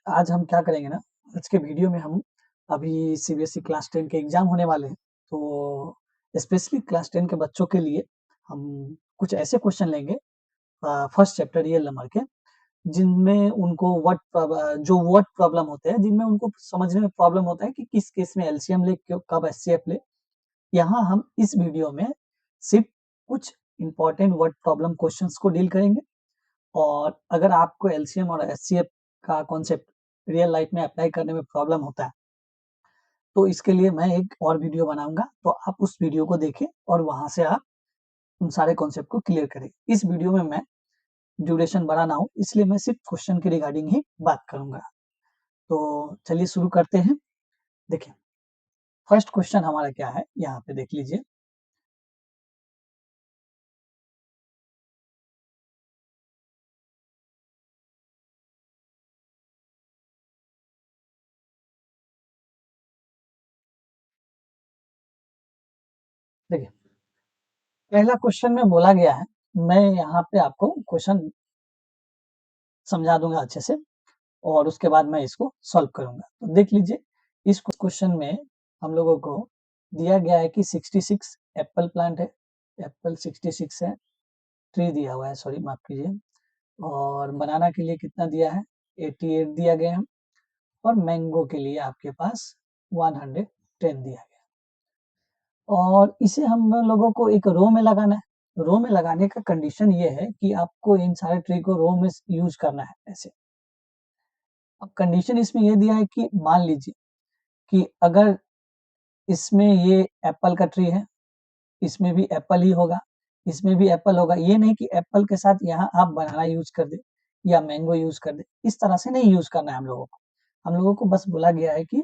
आज हम क्या करेंगे ना, आज के वीडियो में हम अभी सीबीएसई क्लास 10 के एग्ज़ाम होने वाले हैं, तो स्पेशली क्लास 10 के बच्चों के लिए हम कुछ ऐसे क्वेश्चन लेंगे फर्स्ट चैप्टर रियल नंबर के, जिनमें उनको वर्ड प्रॉब्लम होते हैं, जिनमें उनको समझने में प्रॉब्लम होता है कि किस केस में एलसीएम ले, कब एचसीएफ ले। यहाँ हम इस वीडियो में सिर्फ कुछ इंपॉर्टेंट वर्ड प्रॉब्लम क्वेश्चंस को डील करेंगे और अगर आपको एलसीएम और एचसीएफ का कॉन्सेप्ट रियल लाइफ में अप्लाई करने में प्रॉब्लम होता है, तो इसके लिए मैं एक और वीडियो बनाऊँगा, तो आप उस वीडियो को देखें और वहाँ से आप उन सारे कॉन्सेप्ट को क्लियर करें। इस वीडियो में मैं ड्यूरेशन बड़ा ना हो, इसलिए मैं सिर्फ क्वेश्चन के रिगार्डिंग ही बात करूँगा। तो चलिए शुरू करते हैं। देखिए, फर्स्ट क्वेश्चन हमारा क्या है, यहाँ पे देख लीजिए। देखिए, पहला क्वेश्चन में बोला गया है, मैं यहाँ पे आपको क्वेश्चन समझा दूँगा अच्छे से और उसके बाद मैं इसको सॉल्व करूँगा। तो देख लीजिए, इस क्वेश्चन में हम लोगों को दिया गया है कि 66 एप्पल प्लांट है, एप्पल 66 है, ट्री दिया हुआ है, सॉरी माफ़ कीजिए, और बनाना के लिए कितना दिया है, 88 दिया गया है और मैंगो के लिए आपके पास 110 दिया गया है और इसे हम लोगों को एक रो में लगाना है। रो में लगाने का कंडीशन ये है कि आपको इन सारे ट्री को रो में यूज़ करना है ऐसे। अब कंडीशन इसमें ये दिया है कि मान लीजिए कि अगर इसमें ये एप्पल का ट्री है, इसमें भी एप्पल ही होगा, इसमें भी एप्पल होगा। ये नहीं कि एप्पल के साथ यहाँ आप बनाना यूज़ कर दें या मैंगो यूज़ कर दें, इस तरह से नहीं यूज़ करना है हम लोगों को। हम लोगों को बस बोला गया है कि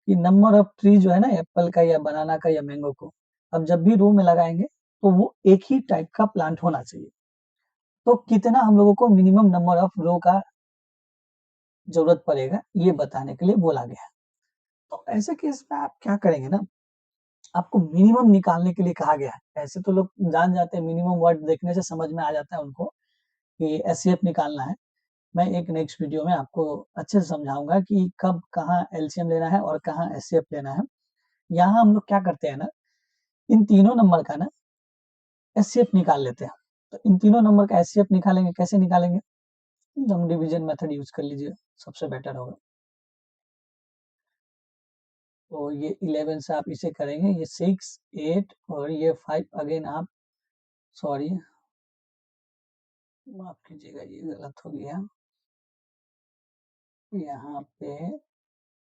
नंबर ऑफ ट्री जो है ना एप्पल का या बनाना का या मैंगो को, अब जब भी रो में लगाएँगे, तो वो एक ही टाइप का प्लांट होना चाहिए। तो कितना हम लोगों को मिनिमम नंबर ऑफ रो का ज़रूरत पड़ेगा, ये बताने के लिए बोला गया है। तो ऐसे केस में आप क्या करेंगे ना, आपको मिनिमम निकालने के लिए कहा गया है। ऐसे तो लोग जान जाते हैं, मिनिमम वर्ड देखने से समझ में आ जाता है उनको कि एचसीएफ निकालना है। मैं एक नेक्स्ट वीडियो में आपको अच्छे से समझाऊँगा कि कब कहाँ एलसीएम लेना है और कहाँ एचसीएफ लेना है। यहाँ हम लोग क्या करते हैं ना, इन तीनों नंबर का ना एचसीएफ निकाल लेते हैं। तो इन तीनों नंबर का एचसीएफ निकालेंगे, कैसे निकालेंगे? लॉन्ग डिवीजन मेथड यूज़ कर लीजिए, सबसे बेटर होगा। तो ये 11 से आप इसे करेंगे, ये 6, 8 और ये 5 अगेन आप सॉरी माफ़ कीजिएगा, ये गलत हो गया। यहाँ पे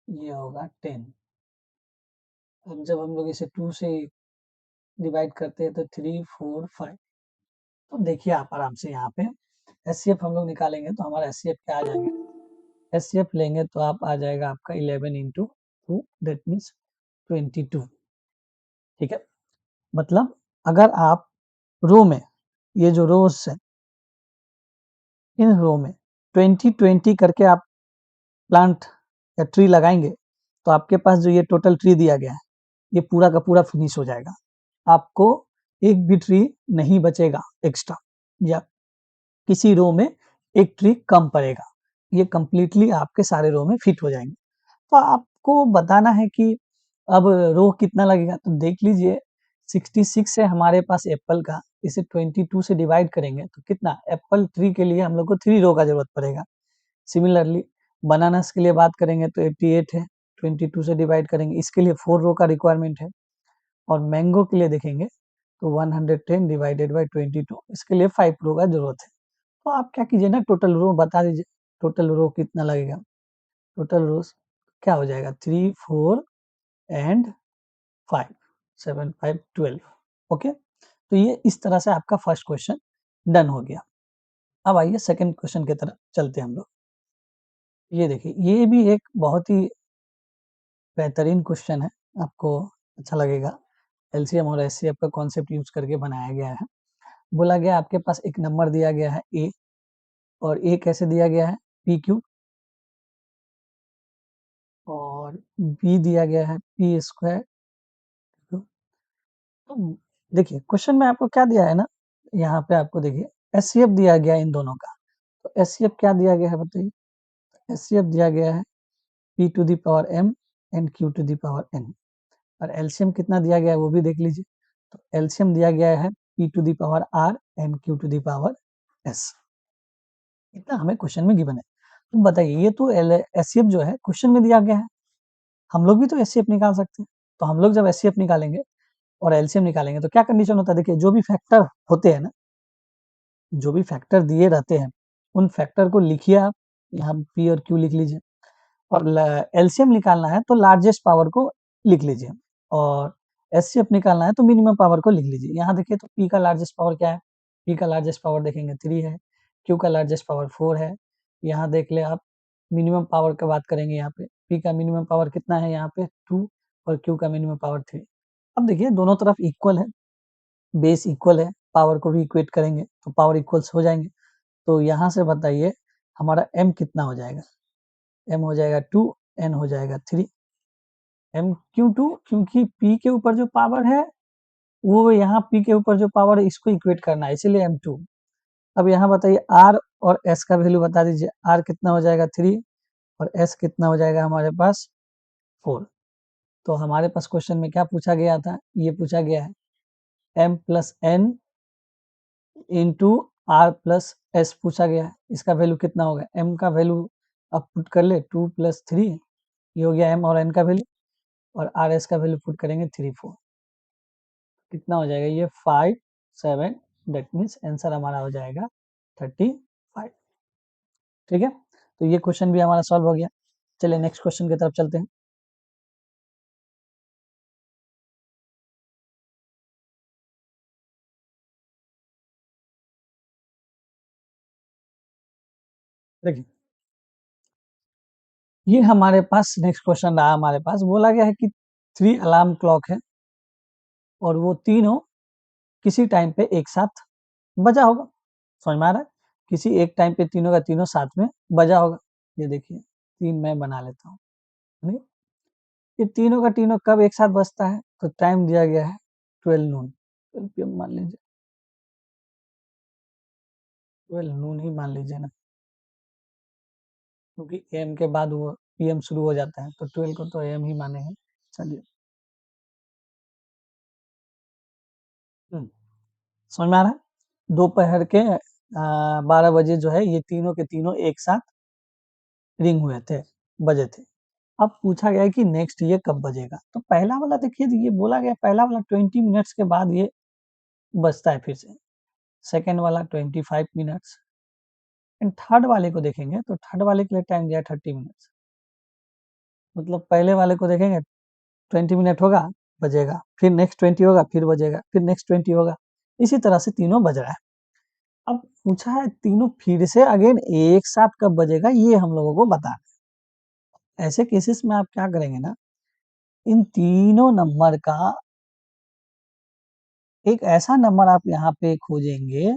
ये होगा 10। अब जब हम लोग इसे 2 से डिवाइड करते हैं तो 3, 4, 5। तो देखिए आप आराम से यहाँ पे एचसीएफ हम लोग निकालेंगे तो हमारा एचसीएफ क्या आ जाएगा? एचसीएफ लेंगे तो आप आ जाएगा आपका 11 इंटू 2 दैट मीन्स 22। ठीक है? मतलब अगर आप रो में, ये जो रोज़ है, इन रो में 20-20 करके आप प्लांट या ट्री लगाएँगे, तो आपके पास जो ये टोटल ट्री दिया गया है, ये पूरा का पूरा फिनिश हो जाएगा। आपको एक भी ट्री नहीं बचेगा एक्स्ट्रा या किसी रो में एक ट्री कम पड़ेगा। ये कंप्लीटली आपके सारे रो में फिट हो जाएँगे। तो आपको बताना है कि अब रो कितना लगेगा, तो देख लीजिए 66 है हमारे पास एप्पल का, इसे 22 से डिवाइड करेंगे तो कितना एप्पल ट्री के लिए हम लोग को 3 रो का ज़रूरत पड़ेगा। सिमिलरली बनानास के लिए बात करेंगे तो 88 है, 22 से डिवाइड करेंगे, इसके लिए 4 रो का रिक्वायरमेंट है और मैंगो के लिए देखेंगे तो 110 डिवाइडेड बाय 22 इसके लिए 5 रो का ज़रूरत है। तो आप क्या कीजिए ना, टोटल रो बता दीजिए, टोटल रो कितना लगेगा? टोटल रोज़ क्या हो जाएगा 3, 4 एंड 5, 7, 5, 12। ओके, तो ये इस तरह से आपका फर्स्ट क्वेश्चन डन हो गया। अब आइए सेकंड क्वेश्चन की तरफ चलते हैं हम लोग। ये देखिए, ये भी एक बहुत ही बेहतरीन क्वेश्चन है, आपको अच्छा लगेगा। एलसीएम और एचसीएफ का कॉन्सेप्ट यूज़ करके बनाया गया है। बोला गया आपके पास एक नंबर दिया गया है ए और ए कैसे दिया गया है पी क्यूब और बी दिया गया है पी स्क्वायर। तो देखिए क्वेश्चन में आपको क्या दिया है ना, यहाँ पे आपको देखिए एचसीएफ दिया गया है इन दोनों का। तो एचसीएफ क्या दिया गया है बताइए? एचसीएफ दिया गया है p to the power m and q to the power n, और एलसीएम कितना दिया गया है वो भी देख लीजिए। तो एलसीएम दिया गया है p to the power r and q to the power s, इतना हमें क्वेश्चन में गिवन है। तो बताइए ये तो एचसीएफ जो है क्वेश्चन में दिया गया है, हम लोग भी तो एचसीएफ निकाल सकते हैं। तो हम लोग जब एचसीएफ निकालेंगे और एलसीएम निकालेंगे तो क्या कंडीशन होता है, देखिए जो भी फैक्टर होते हैं ना, जो भी फैक्टर दिए रहते हैं उन फैक्टर को लिखिए आप, यहाँ पी और क्यू लिख लीजिए, और एलसीएम निकालना है तो लार्जेस्ट पावर को लिख लीजिए, और एचसीएफ निकालना है तो मिनिमम पावर को लिख लीजिए। यहाँ देखिए तो पी का लार्जेस्ट पावर क्या है, पी का लार्जेस्ट पावर देखेंगे 3 है, क्यू का लार्जेस्ट पावर 4 है। यहाँ देख ले आप, मिनिमम पावर का बात करेंगे, यहाँ पे पी का मिनिमम पावर कितना है, यहाँ पे 2, और क्यू का मिनिमम पावर 3। अब देखिए दोनों तरफ इक्वल है, बेस इक्वल है, पावर को भी इक्वेट करेंगे तो पावर इक्वल्स हो जाएंगे। तो यहाँ से बताइए हमारा m कितना हो जाएगा, m हो जाएगा 2, n हो जाएगा 3। m क्यों 2, क्योंकि p के ऊपर जो पावर है वो यहाँ p के ऊपर जो पावर है इसको इक्वेट करना है, इसीलिए m2। अब यहाँ बताइए r और s का वैल्यू बता दीजिए, r कितना हो जाएगा 3 और s कितना हो जाएगा हमारे पास 4। तो हमारे पास क्वेश्चन में क्या पूछा गया था, ये पूछा गया है m plus n into r plus s पूछा गया है, इसका वैल्यू कितना होगा, m का वैल्यू अब पुट कर ले 2 प्लस 3, ये हो गया m और n का वैल्यू, और आर एस का वैल्यू पुट करेंगे 3 4, कितना हो जाएगा ये 5 7, दैट मीन्स आंसर हमारा हो जाएगा 35। ठीक है, तो ये क्वेश्चन भी हमारा सॉल्व हो गया। चलिए नेक्स्ट क्वेश्चन की तरफ चलते हैं। देखिए ये हमारे पास नेक्स्ट क्वेश्चन रहा, हमारे पास बोला गया है कि 3 अलार्म क्लॉक है और वो तीनों किसी टाइम पे एक साथ बजा होगा, समझ में आ रहा है, किसी एक टाइम पे तीनों का तीनों साथ में बजा होगा। ये देखिए 3 मैं बना लेता हूँ, ये तीनों का तीनों कब एक साथ बजता है, तो टाइम दिया गया है 12 नून, 12 PM मान लीजिए, 12 नून ही मान लीजिए ना, क्योंकि एम के बाद वो पीएम शुरू हो जाता है, तो 12 को तो एम ही मानेंगे। चलिए समझ में आ रहा है, दोपहर के 12 बजे जो है ये तीनों के तीनों एक साथ रिंग हुए थे, बजे थे। अब पूछा गया है कि नेक्स्ट ये कब बजेगा, तो पहला वाला देखिए, ये बोला गया पहला वाला 20 मिनट्स के बाद ये बजता है फिर से, सेकेंड वाला 25 मिनट्स, एंड थर्ड वाले को देखेंगे तो थर्ड वाले के लिए टाइम दिया 30 मिनट्स, मतलब पहले वाले को देखेंगे 20 मिनट होगा बजेगा, फिर नेक्स्ट 20 होगा फिर बजेगा, फिर नेक्स्ट 20 होगा, इसी तरह से तीनों बज रहा है। अब पूछा है तीनों फिर से अगेन एक साथ कब बजेगा, ये हम लोगों को बताना है। ऐसे केसेस में आप क्या करेंगे ना, इन तीनों नंबर का एक ऐसा नंबर आप यहाँ पे खोजेंगे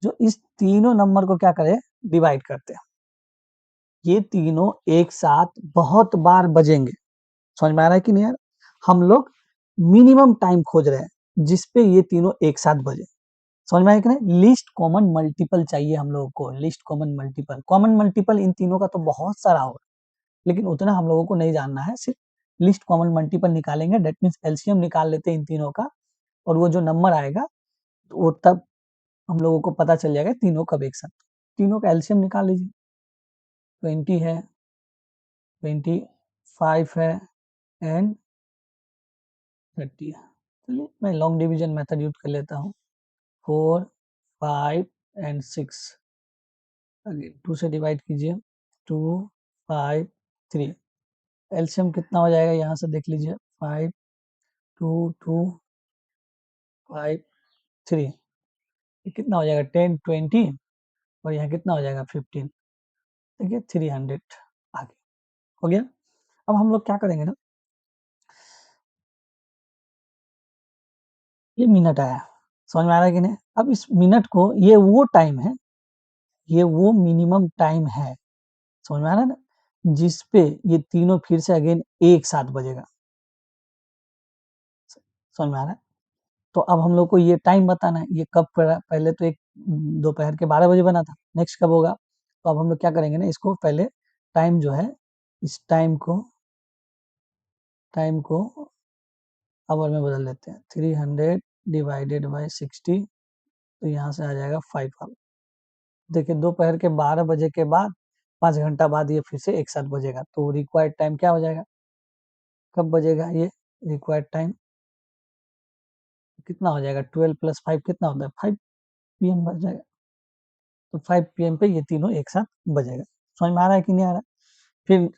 जो इस तीनों नंबर को क्या करे, डिवाइड करते हैं, ये तीनों एक साथ बहुत बार बजेंगे। समझ में आ रहा है कि नहीं यार, हम लोग मिनिमम टाइम खोज रहे हैं जिसपे ये तीनों एक साथ बजे, समझ में आया कि नहीं, लीस्ट कॉमन मल्टीपल चाहिए हम लोगों को, लीस्ट कॉमन मल्टीपल इन तीनों का तो बहुत सारा होगा, लेकिन उतना हम लोगों को नहीं जानना है, सिर्फ लिस्ट कॉमन मल्टीपल निकालेंगे, डेट मीन्स एलसीएम निकाल लेते हैं इन तीनों का, और वो जो नंबर आएगा तो वो तब हम लोगों को पता चल जाएगा तीनों कब एक साथ, तीनों का एलसीएम निकाल लीजिए, 20 है, 25 है एंड 30 है। चलिए मैं लॉन्ग डिवीजन मेथड यूज कर लेता हूँ, 4 5 एंड 6, अगेन 2 से डिवाइड कीजिए, 2 5 3, एलसीएम कितना हो जाएगा यहाँ से देख लीजिए, 5 2 2 5 3, ये कितना हो जाएगा 10 20, और यहाँ कितना हो जाएगा 15, देखिए 300 आगे हो गया। अब हम लोग क्या करेंगे ना, ये मिनट आया, समझ में आ रहा है कि नहीं, अब इस मिनट को, ये वो टाइम है, ये वो मिनिमम टाइम है, समझ में आ रहा है ना, जिस पे ये तीनों फिर से अगेन एक साथ बजेगा, समझ में आ रहा है। तो अब हम लोग को ये टाइम बताना है, ये कब पड़ा, पहले तो एक दोपहर के 12 बजे बना था, नेक्स्ट कब होगा, तो अब हम लोग क्या करेंगे ना, इसको पहले टाइम जो है, इस टाइम को आवर में बदल देते हैं। 300 डिवाइडेड बाय 60, तो यहाँ से आ जाएगा 5 आवर। देखिए दोपहर के 12 बजे के बाद 5 घंटा बाद ये फिर से एक साथ बजेगा, तो रिक्वायर्ड टाइम क्या हो जाएगा, कब बजेगा ये रिक्वायर्ड टाइम कितना हो जाएगा, 12 + 5 कितना होता है, 5 PM बज जाएगा। तो 5 PM पे ये तीनों एक साथ बजेगा। समझ में आ रहा है कि नहीं आ रहा है? फिर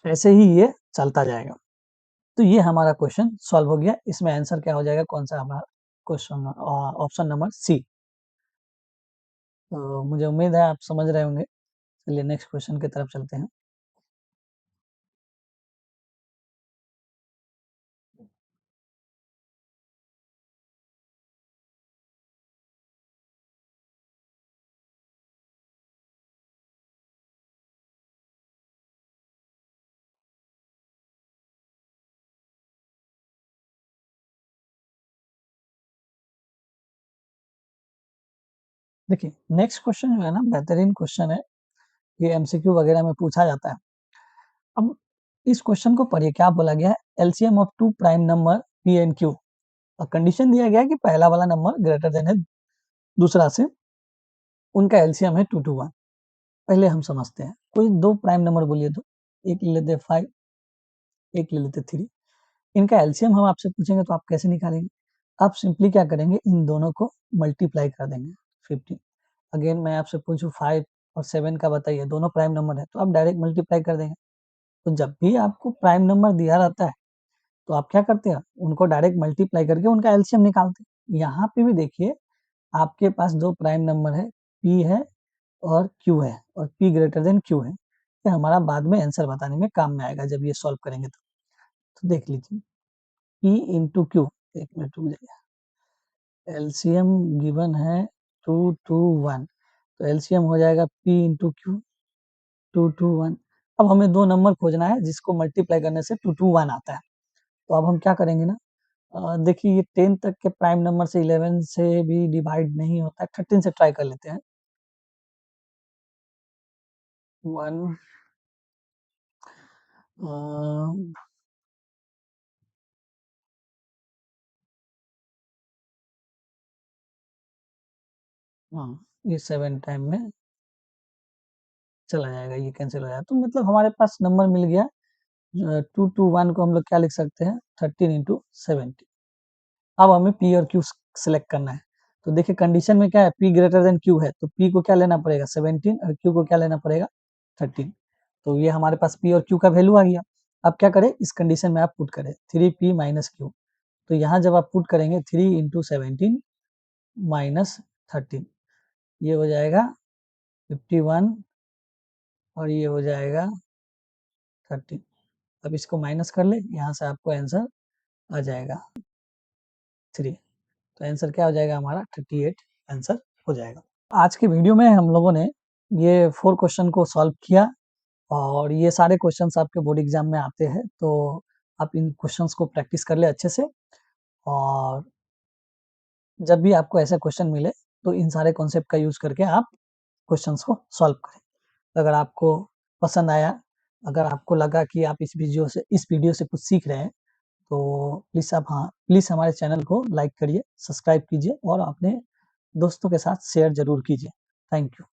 ऐसे ही ये चलता जाएगा। तो ये हमारा क्वेश्चन सॉल्व हो गया। इसमें आंसर क्या हो जाएगा, कौन सा हमारा क्वेश्चन, ऑप्शन नंबर सी। तो मुझे उम्मीद है आप समझ रहे होंगे। चलिए नेक्स्ट क्वेश्चन की तरफ चलते हैं। देखिए नेक्स्ट क्वेश्चन जो है ना, बेहतरीन क्वेश्चन है। ये एमसीक्यू वगैरह में पूछा जाता है। अब इस क्वेश्चन को पढ़िए, क्या बोला गया है, LCM of two prime number p and q, और कंडीशन दिया गया है कि पहला वाला नंबर ग्रेटर देन है दूसरा से, उनका एलसीएम है 2 to 1। पहले हम समझते हैं, कोई दो प्राइम नंबर बोलिए तो, एक ले लेते 5, एक ले लेते 3। इनका एलसीएम हम आपसे पूछेंगे तो आप कैसे निकालेंगे, आप सिंपली क्या करेंगे, इन दोनों को मल्टीप्लाई कर देंगे 15। अगेन मैं आपसे पूछूं 5 और 7 का बताइए, दोनों प्राइम नंबर है, तो आप डायरेक्ट मल्टीप्लाई कर देंगे। तो जब भी आपको प्राइम नंबर दिया रहता है तो आप क्या करते हैं, उनको डायरेक्ट मल्टीप्लाई करके उनका एलसीएम निकालते हैं। यहाँ पे भी देखिए आपके पास दो प्राइम नंबर है, पी है और क्यू है, और पी ग्रेटर देन क्यू है। ये हमारा बाद में आंसर बताने में काम में आएगा जब ये सॉल्व करेंगे तो देख लीजिए, पी इंटू क्यू, एक मिनट रुक जाइए, एलसीएम गिवन है 2 to 1, तो एलसीएम हो जाएगा पी इंटू क्यू, 2 to 1। अब हमें दो नंबर खोजना है जिसको मल्टीप्लाई करने से 2 to 1 आता है। तो अब हम क्या करेंगे ना, देखिए ये 10 तक के प्राइम नंबर से 11 से भी डिवाइड नहीं होता है, 13 से ट्राई कर लेते हैं। 1 हाँ, ये 7 टाइम में चला जाएगा, ये कैंसिल हो जाएगा। तो मतलब हमारे पास नंबर मिल गया 2 to 1 को हम लोग क्या लिख सकते हैं, 13 इंटू 70। अब हमें पी और क्यू सिलेक्ट करना है। तो देखिए कंडीशन में क्या है, पी ग्रेटर देन क्यू है, तो पी को क्या लेना पड़ेगा 17 और क्यू को क्या लेना पड़ेगा 13। तो ये हमारे पास पी और क्यू का वैल्यू आ गया। अब क्या करें, इस कंडीशन में आप पुट करें 3p माइनस क्यू। तो यहाँ जब आप पुट करेंगे 3 इंटू 17 माइनस 13, ये हो जाएगा 51 और ये हो जाएगा 13। अब इसको माइनस कर ले, यहाँ से आपको आंसर आ जाएगा 3। तो आंसर क्या हो जाएगा हमारा 38 आंसर हो जाएगा। आज के वीडियो में हम लोगों ने ये 4 क्वेश्चन को सॉल्व किया, और ये सारे क्वेश्चंस आपके बोर्ड एग्जाम में आते हैं, तो आप इन क्वेश्चंस को प्रैक्टिस कर ले अच्छे से, और जब भी आपको ऐसा क्वेश्चन मिले तो इन सारे कॉन्सेप्ट का यूज करके आप क्वेश्चंस को सॉल्व करें। अगर आपको पसंद आया, अगर आपको लगा कि आप इस वीडियो से कुछ सीख रहे हैं, तो प्लीज़ हमारे चैनल को लाइक करिए, सब्सक्राइब कीजिए और अपने दोस्तों के साथ शेयर ज़रूर कीजिए। Thank you.